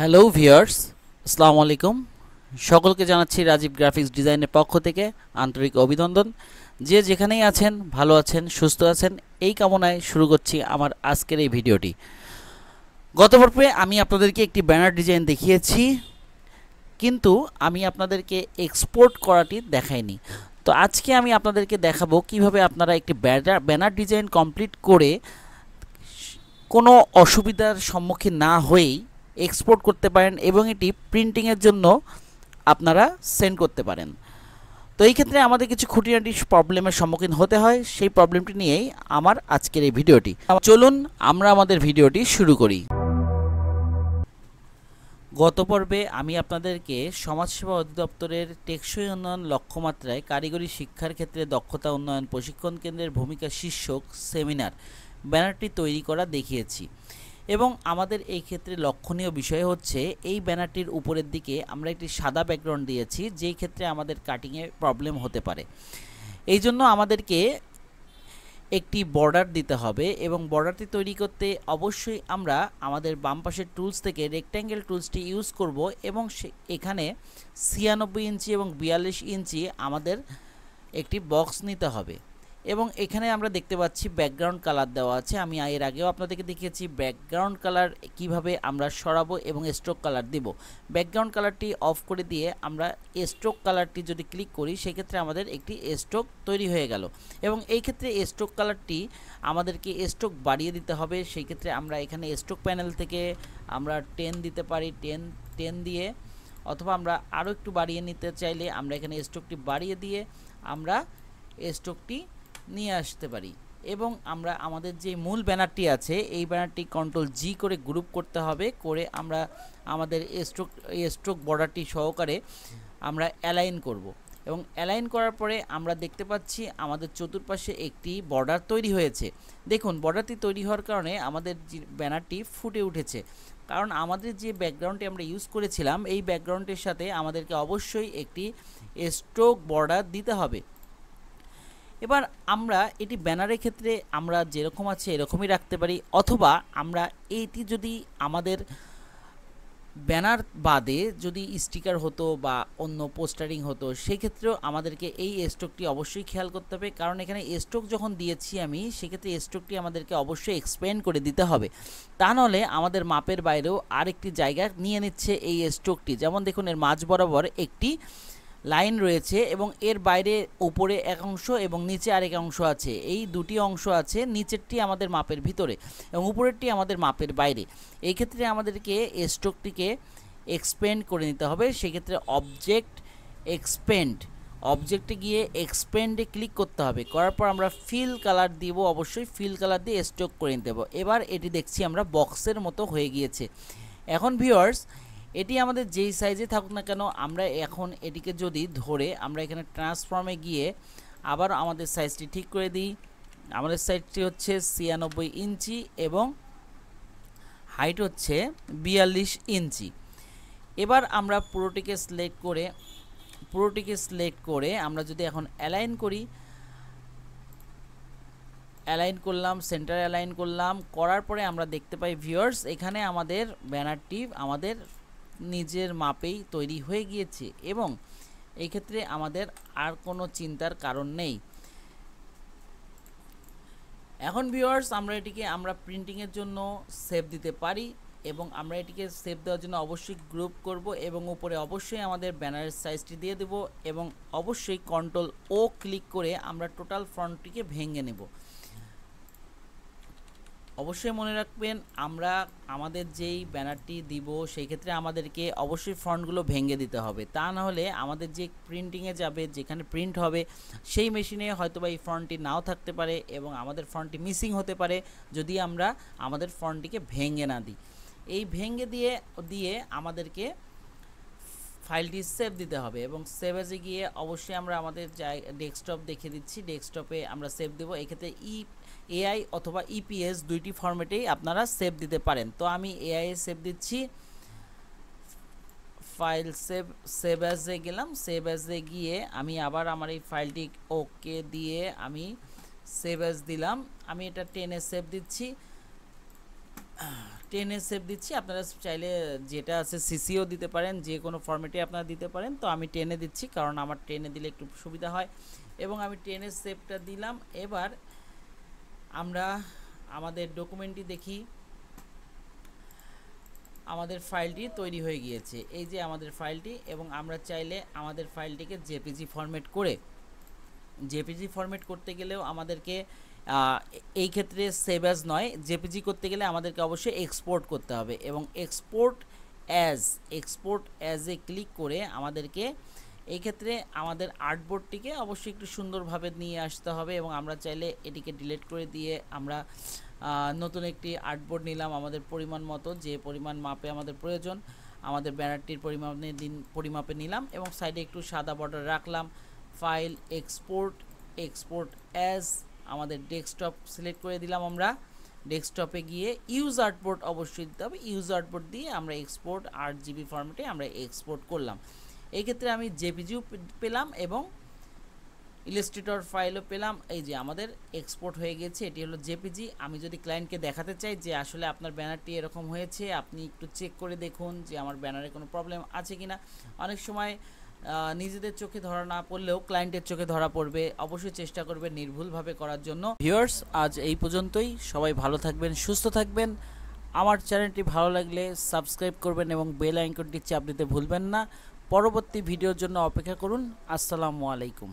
Hello viewers, আসসালামু আলাইকুম। সকলকে জানাচ্ছি রাজীব গ্রাফিক্স ডিজাইনের পক্ষ থেকে আন্তরিক অভিনন্দন। যে যেখানেই আছেন ভালো আছেন, সুস্থ আছেন, এই কামনায় শুরু করছি আমার আজকের এই ভিডিওটি। গত পর্বে আমি আপনাদেরকে একটি ব্যানার ডিজাইন দেখিয়েছি, কিন্তু আমি আপনাদেরকে এক্সপোর্ট করাটি দেখাইনি। তো আজকে আমি আপনাদেরকে দেখাবো কিভাবে আপনারা একটি ব্যানার ডিজাইন কমপ্লিট করে কোনো অসুবিধার সম্মুখীন না হয়েই এক্সপোর্ট করতে পারেন এবং এটি প্রিন্টিংয়ের জন্য আপনারা সেন্ড করতে পারেন। তো এই ক্ষেত্রে আমাদের কিছু খুঁটিনাটি প্রবলেমের সম্মুখীন হতে হয়, সেই প্রবলেমটি নিয়েই আমার আজকের এই ভিডিওটি। চলুন আমরা আমাদের ভিডিওটি শুরু করি। গত পর্বে আমি আপনাদেরকে সমাজসেবা অধিদপ্তরের টেকসই উন্নয়ন লক্ষ্যমাত্রায় কারিগরি শিক্ষার ক্ষেত্রে দক্ষতা উন্নয়ন প্রশিক্ষণ কেন্দ্রের ভূমিকা শীর্ষক সেমিনার ব্যানারটি তৈরি করা দেখিয়েছি এবং আমাদের এই ক্ষেত্রে লক্ষণীয় বিষয় হচ্ছে এই ব্যানারটির উপরের দিকে আমরা একটি সাদা ব্যাকগ্রাউন্ড দিয়েছি, যেই ক্ষেত্রে আমাদের কাটিংয়ে প্রবলেম হতে পারে। এই জন্য আমাদেরকে একটি বর্ডার দিতে হবে এবং বর্ডারটি তৈরি করতে অবশ্যই আমরা আমাদের বাম পাশের টুলস থেকে রেক্ট্যাঙ্গেল টুলসটি ইউজ করব এবং এখানে 96 ইঞ্চি এবং 42 ইঞ্চি আমাদের একটি বক্স নিতে হবে এবং এখানে আমরা দেখতে পাচ্ছি ব্যাকগ্রাউন্ড কালার দেওয়া আছে। আমি এর আগেও আপনাদেরকে দেখিয়েছি ব্যাকগ্রাউন্ড কালার কিভাবে আমরা সরাবো এবং স্ট্রোক কালার দেব। ব্যাকগ্রাউন্ড কালারটি অফ করে দিয়ে আমরা স্ট্রোক কালারটি যদি ক্লিক করি, সেক্ষেত্রে আমাদের একটি স্ট্রোক তৈরি হয়ে গেল এবং এই ক্ষেত্রে স্ট্রোক কালারটি আমাদেরকে স্ট্রোক বাড়িয়ে দিতে হবে। সেই ক্ষেত্রে আমরা এখানে স্ট্রোক প্যানেল থেকে আমরা 10 দিতে পারি, 10 দিয়ে, অথবা আমরা আরও একটু বাড়িয়ে নিতে চাইলে আমরা এখানে স্ট্রোকটি বাড়িয়ে দিয়ে আমরা স্ট্রোকটি নিয়ে আসতে পারি এবং আমরা আমাদের যে মূল ব্যানারটি আছে এই ব্যানারটি Ctrl+G করে গ্রুপ করতে হবে, করে আমরা আমাদের স্ট্রোক বর্ডারটি সহকারে আমরা অ্যালাইন করব এবং অ্যালাইন করার পরে আমরা দেখতে পাচ্ছি আমাদের চতুর্পাশে একটি বর্ডার তৈরি হয়েছে। দেখুন, বর্ডারটি তৈরি হওয়ার কারণে আমাদের ব্যানারটি ফুটে উঠেছে, কারণ আমাদের যে ব্যাকগ্রাউন্ডটি আমরা ইউজ করেছিলাম এই ব্যাকগ্রাউন্ডের সাথে আমাদেরকে অবশ্যই একটি স্ট্রোক বর্ডার দিতে হবে। এবার আমরা এটি ব্যানারের ক্ষেত্রে আমরা যেরকম আছে এরকমই রাখতে পারি, অথবা আমরা এটি যদি আমাদের ব্যানার বাদে যদি স্টিকার হতো বা অন্য পোস্টারিং হতো, সেই ক্ষেত্রেও আমাদেরকে এই স্ট্রোকটি অবশ্যই খেয়াল করতে হবে, কারণ এখানে স্ট্রোক যখন দিয়েছি আমি, সেক্ষেত্রে স্ট্রোকটি আমাদেরকে অবশ্যই এক্সপ্যান্ড করে দিতে হবে, তা নাহলে আমাদের মাপের বাইরেও আরেকটি জায়গা নিয়ে নিচ্ছে এই স্ট্রোকটি। যেমন দেখুন, এর মাঝ বরাবর একটি লাইন রয়েছে এবং এর বাইরে উপরে এক অংশ এবং নিচে আরেক অংশ আছে, এই দুটি অংশ আছে, নিচেরটি আমাদের মাপের ভিতরে এবং উপরেরটি আমাদের মাপের বাইরে। এই ক্ষেত্রে আমাদেরকে স্ট্রোকটিকে এক্সপেন্ড করে নিতে হবে। সেক্ষেত্রে অবজেক্টে গিয়ে এক্সপেন্ডে ক্লিক করতে হবে, করার পর আমরা ফিল কালার দিব, অবশ্যই ফিল কালার দিয়ে স্ট্রোক করে নিতে হবে। এবার এটি দেখছি আমরা বক্সের মতো হয়ে গিয়েছে। এখন ভিউয়ার্স, এটি আমাদের যেই সাইজে থাকুক না কেন, আমরা এখন এটিকে যদি ধরে আমরা এখানে ট্রান্সফর্মে গিয়ে আবার আমাদের সাইজটি ঠিক করে দিই। আমাদের সাইজটি হচ্ছে 96 ইঞ্চি এবং হাইট হচ্ছে 42 ইঞ্চি। এবার আমরা পুরোটিকে সিলেক্ট করে আমরা যদি এখন অ্যালাইন করলাম, সেন্টার অ্যালাইন করলাম, করার পরে আমরা দেখতে পাই ভিউয়ার্স, এখানে আমাদের ব্যানারটি আমাদের নিজের মাপেই তৈরি হয়ে গিয়েছে এবং এই ক্ষেত্রে আমাদের আর কোনো চিন্তার কারণ নেই। এখন ভিউয়ার্স, আমরা প্রিন্টিংয়ের জন্য সেভ দিতে পারি এবং আমরা এটিকে সেভ দেওয়ার জন্য অবশ্যই গ্রুপ করব এবং উপরে অবশ্যই আমাদের ব্যানারের সাইজটি দিয়ে দেব এবং অবশ্যই Ctrl+O ক্লিক করে আমরা টোটাল ফ্রন্টটিকে ভেঙে নেব। অবশ্যই মনে রাখবেন, আমরা আমাদের যেই ব্যানারটি দিব সেই ক্ষেত্রে আমাদেরকে অবশ্যই ফন্টগুলো ভেঙে দিতে হবে, তা না হলে আমাদের যে প্রিন্টিংয়ে যাবে, যেখানে প্রিন্ট হবে, সেই মেশিনে হয়তোবা এই ফন্টটি নাও থাকতে পারে এবং আমাদের ফন্টটি মিসিং হতে পারে যদি আমরা আমাদের ফন্টটিকে ভেঙে না দিই। এই ভেঙে দিয়ে আমাদেরকে ফাইলটি সেভ দিতে হবে এবং সেভ এজে গিয়ে অবশ্যই আমরা আমাদের ডেস্কটপ দেখিয়ে দিচ্ছি, ডেস্কটপে আমরা সেভ দেবো। এক্ষেত্রে এআই অথবা ইপিএস দুইটি ফরম্যাটেই আপনারা সেভ দিতে পারেন। তো আমি এআই এ সেভ দিচ্ছি, ফাইল সেভ অ্যাজে গেলাম, সেভ অ্যাজে গিয়ে আমি আবার আমার এই ফাইলটি ওকে দিয়ে আমি সেভ অ্যাজ দিলাম। আমি এটা 10 এ সেভ দিচ্ছি। টেনে সেভ দিচ্ছি। আপনারা চাইলে যেটা আছে সিসিও দিতে পারেন, যে কোনো ফরম্যাটে আপনারা দিতে পারেন। তো আমি টেনে দিচ্ছি কারণ আমার টেনে দিলে একটু সুবিধা হয়, এবং আমি টেনে সেভটা দিলাম। এবার আমরা আমাদের ডকুমেন্টটি দেখি। আমাদের ফাইলটি তৈরি হয়ে গিয়েছে, এই যে আমাদের ফাইলটি, এবং আমরা চাইলে আমাদের ফাইলটিকে জেপিজি ফরম্যাট করে, জেপিজি ফরম্যাট করতে গেলেও আমাদেরকে এই ক্ষেত্রে সেভ অ্যাজ নয়, জেপিজি করতে গেলে আমাদেরকে অবশ্যই এক্সপোর্ট করতে হবে, এবং এক্সপোর্ট অ্যাজে ক্লিক করে আমাদেরকে এই ক্ষেত্রে আমাদের আর্টবোর্ডটিকে অবশ্যই একটু সুন্দরভাবে নিয়ে আসতে হবে, এবং আমরা চাইলে এটিকে ডিলিট করে দিয়ে আমরা নতুন একটি আর্টবোর্ড নিলাম আমাদের পরিমাণ মতো, যে পরিমাণ মাপে আমাদের প্রয়োজন আমাদের ব্যানারটির পরিমাপে নিলাম, এবং সাইডে একটু সাদা বর্ডার রাখলাম। ফাইল এক্সপোর্ট অ্যাজ, আমাদের ডেস্কটপ সিলেক্ট করে দিলাম। আমরা ডেস্কটপে গিয়ে ইউজ আর্টবোর্ড অবশ্যই দিতে হবে, ইউজ আর্টবোর্ড দিয়ে আমরা এক্সপোর্ট 8GB ফরম্যাটে আমরা এক্সপোর্ট করলাম। এই ক্ষেত্রে আমি জেপিজিও পেলাম এবং ইলাস্ট্রেটর ফাইলও পেলাম। এই যে আমাদের এক্সপোর্ট হয়ে গেছে, এটি হলো জেপিজি। আমি যদি ক্লায়েন্টকে দেখাতে চাই যে আসলে আপনার ব্যানারটি এরকম হয়েছে, আপনি একটু চেক করে দেখুন যে আমার ব্যানারে কোনো প্রবলেম আছে কিনা। অনেক সময় নিজেদের চোখে ধরা না পড়লেও ক্লায়েন্টের চোখে ধরা পড়বে, অবশ্যই চেষ্টা করবেন নির্ভুলভাবে করার জন্য। ভিউয়ার্স, আজ এই পর্যন্তই। সবাই ভালো থাকবেন, সুস্থ থাকবেন। আমার চ্যানেলটি ভালো লাগলে সাবস্ক্রাইব করবেন এবং বেল আইকনটি চাপ দিতে ভুলবেন না। পরবর্তী ভিডিওর জন্য অপেক্ষা করুন। আসসালামু আলাইকুম।